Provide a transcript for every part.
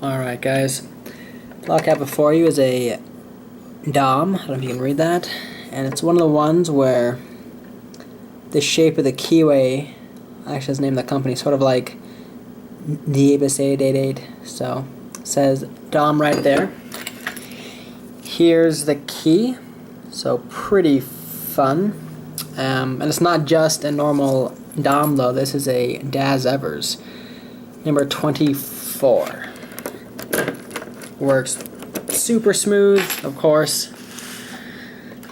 Alright guys, the lock I have before you is a Dom, I don't know if you can read that, and it's one of the ones where the shape of the keyway actually has named the company, sort of like the Abus 888, so it says Dom right there. Here's the key, so pretty fun, and it's not just a normal Dom though, this is a Daz Evers, number 24. Works super smooth, of course.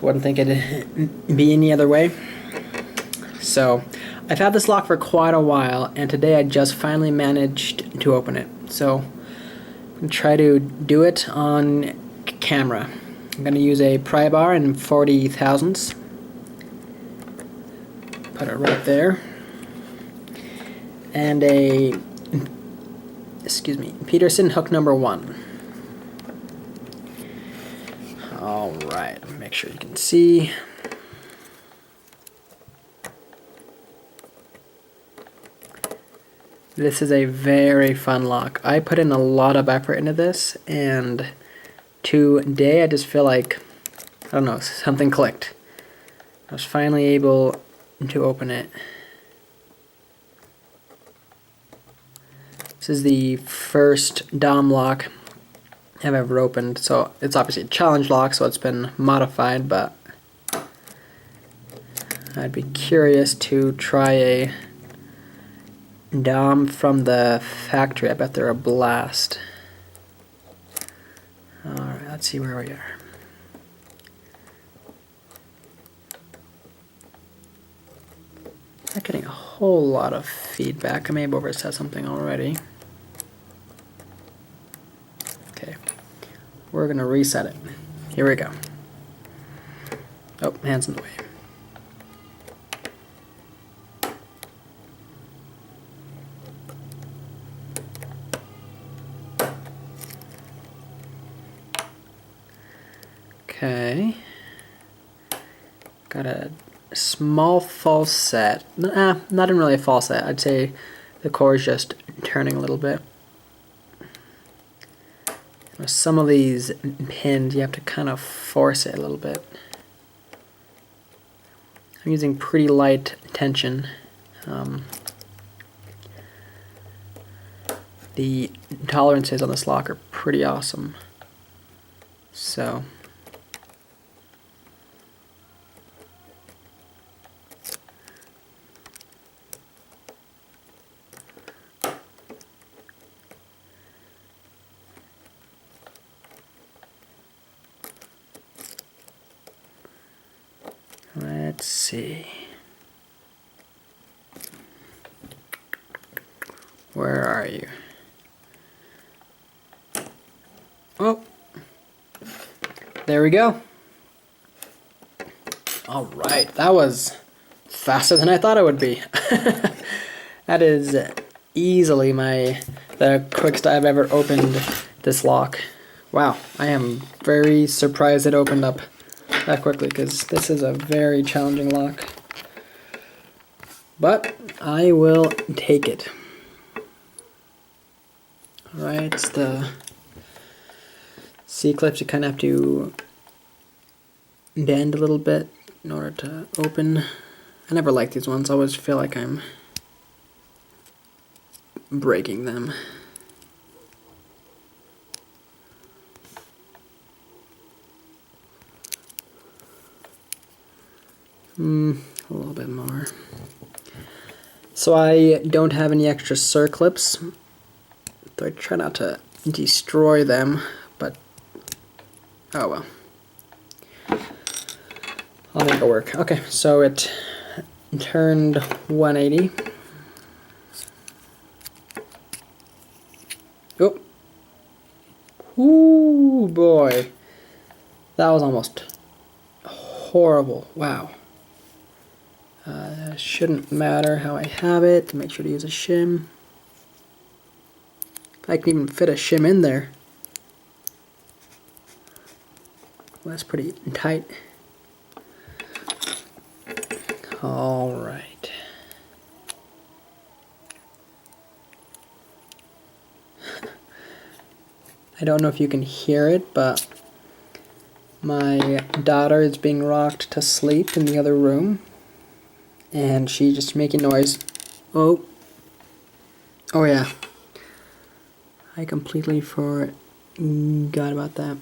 Wouldn't think it'd be any other way. So, I've had this lock for quite a while, and today I just finally managed to open it. So, I'm going to try to do it on camera. I'm going to use a pry bar in 40 thousandths. Put it right there. And a, Peterson hook number 1. Alright, make sure you can see. This is a very fun lock. I put in a lot of effort into this, and today I just feel like, I don't know, something clicked. I was finally able to open it. This is the first Dom lock I've ever opened, so it's obviously a challenge lock, so it's been modified, but I'd be curious to try a Dom from the factory. I bet they're a blast. Alright, let's see where we are. Not getting a whole lot of feedback. I may have overset something already. Okay, we're going to reset it. Here we go. Oh, hands in the way. Okay. Got a small false set. Not even really a false set. I'd say the core is just turning a little bit. With some of these pins, you have to kind of force it a little bit. I'm using pretty light tension. The tolerances on this lock are pretty awesome. So, let's see. Where are you? Oh, there we go. All right, that was faster than I thought it would be. That is easily the quickest I've ever opened this lock. Wow, I am very surprised it opened up that quickly, because this is a very challenging lock. But I will take it. Alright, it's the C-clips. You kind of have to bend a little bit in order to open. I never like these ones. I always feel like I'm breaking them. A little bit more. So I don't have any extra circlips. So I try not to destroy them, but oh well. I'll make it work. Okay, so it turned 180. Oh. Ooh, boy. That was almost horrible. Wow. Shouldn't matter how I have it. Make sure to use a shim. I can even fit a shim in there. Well, that's pretty tight. All right. I don't know if you can hear it, but my daughter is being rocked to sleep in the other room, and she's just making noise. Oh yeah. I completely forgot about that.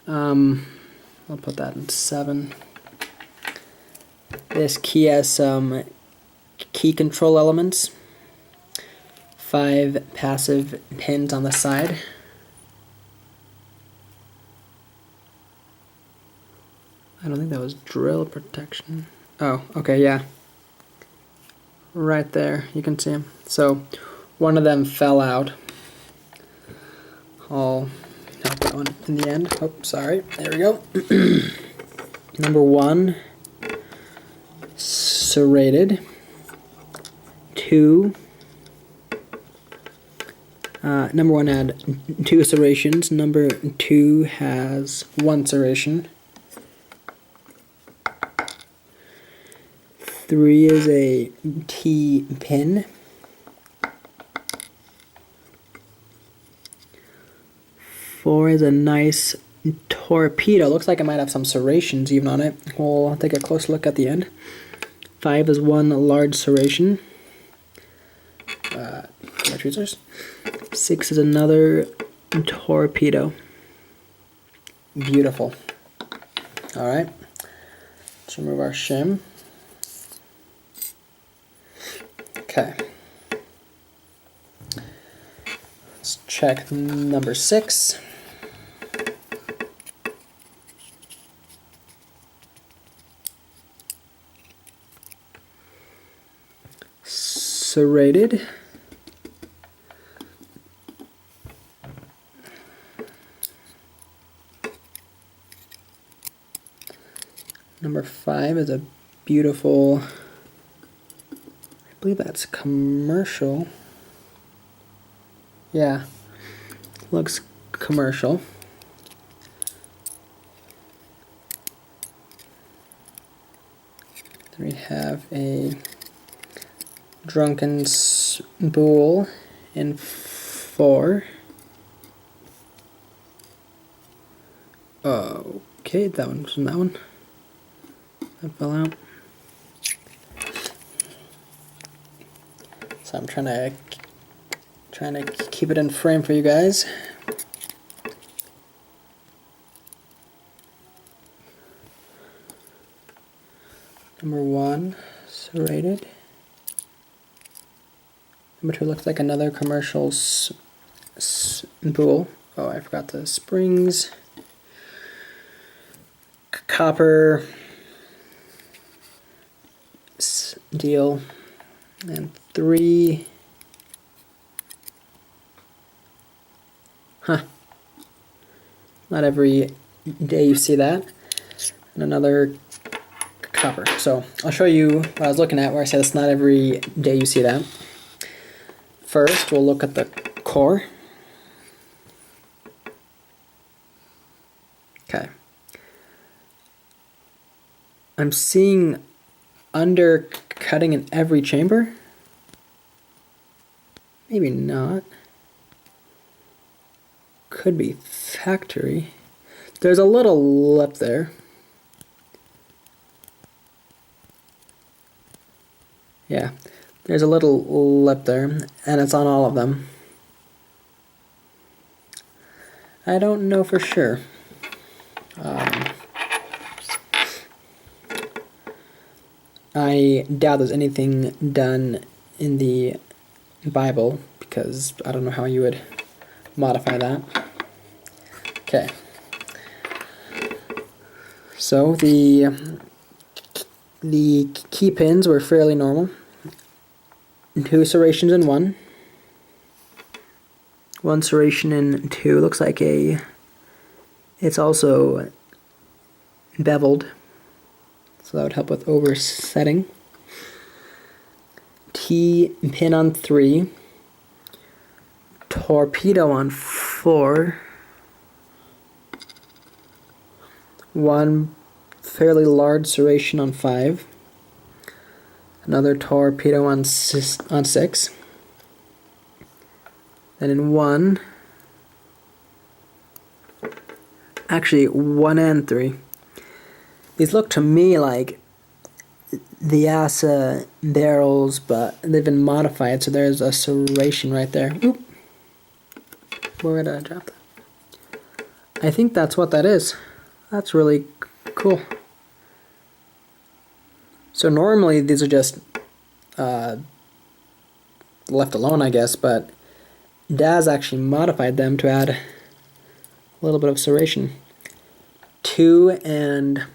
I'll put that in 7. This key has some key control elements. 5 passive pins on the side. I don't think that was drill protection. Oh, okay, yeah. Right there, you can see them. So, one of them fell out. I'll have that one in the end. Oh, sorry. There we go. Number 1, serrated. 2, number 1 had 2 serrations. Number 2 has 1 serration. 3 is a T pin. 4 is a nice torpedo. Looks like it might have some serrations even on it. We'll take a close look at the end. 5 is 1 large serration. My tweezers. 6 is another torpedo. Beautiful. Alright. Let's remove our shim. Okay. Let's check number 6. Serrated. Number 5 is a beautiful, I believe that's commercial. Yeah, looks commercial. Then we have a drunken spool in 4. Okay, that one wasn't that one. That fell out. So I'm trying to keep it in frame for you guys. Number 1, serrated. Number 2 looks like another commercial spool. Oh, I forgot the springs. Copper deal. And 3. Not every day you see that. And another copper. So I'll show you what I was looking at where I said it's not every day you see that. First, we'll look at the core. Okay. I'm seeing undercutting in every chamber. Maybe not. Could be factory. There's a little lip there. Yeah, there's a little lip there, and it's on all of them. I don't know for sure. I doubt there's anything done in the Bible, because I don't know how you would modify that. Okay. So the key pins were fairly normal. 2 serrations in 1. 1 serration in 2. Looks like it's also beveled, so that would help with oversetting. T pin on 3. Torpedo on 4. 1 fairly large serration on 5. Another torpedo on 6. Then in 1, Actually, 1 and 3. These look to me like the ASA barrels, but they've been modified, so there's a serration right there. Oop. Where did I drop that? I think that's what that is. That's really cool. So normally these are just left alone, I guess, but Daz actually modified them to add a little bit of serration. 2 and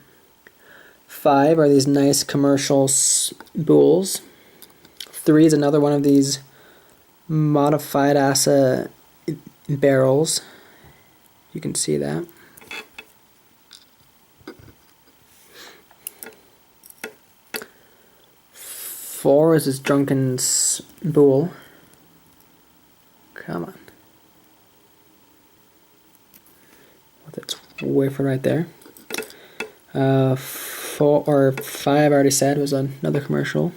5 are these nice commercial spools. 3 is another one of these modified ASA barrels. You can see that. 4 is this drunken spool. Come on. With its wafer right there. 4 or 5 I already said was another commercial.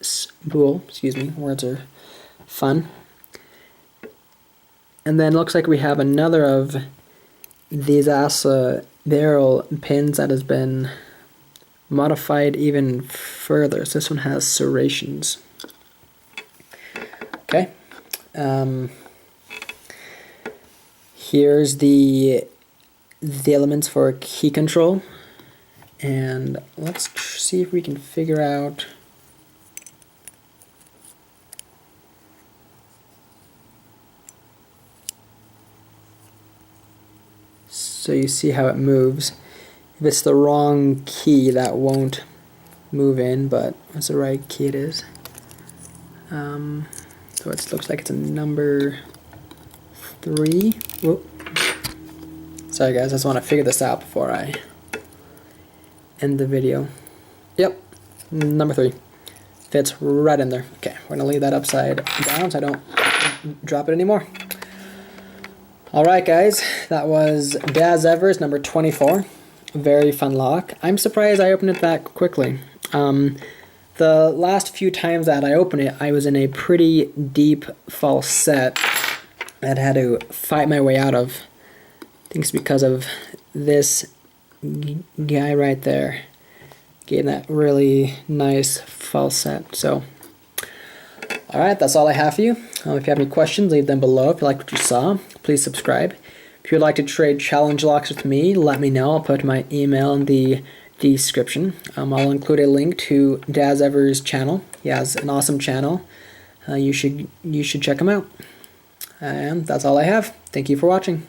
Spool, excuse me, words are fun. And then looks like we have another of these ASA barrel pins that has been modified even further. So this one has serrations. Okay. Here's the elements for key control, and let's see if we can figure out so you see how it moves. If it's the wrong key, that won't move in, but it's the right key it is. So it looks like it's a number 3. Whoop. Sorry guys, I just want to figure this out before I end the video. Yep, number 3. Fits right in there. Okay, we're gonna leave that upside down so I don't drop it anymore. Alright guys, that was Daz Evers number 24. Very fun lock. I'm surprised I opened it that quickly. The last few times that I opened it, I was in a pretty deep false set that I had to fight my way out of. I think it's because of this guy right there. Gave that really nice false set. So, alright, that's all I have for you. If you have any questions, leave them below. If you like what you saw, please subscribe. If you would like to trade challenge locks with me, let me know. I'll put my email in the description. I'll include a link to Daz Evers' channel. He has an awesome channel. You should check him out. And that's all I have. Thank you for watching.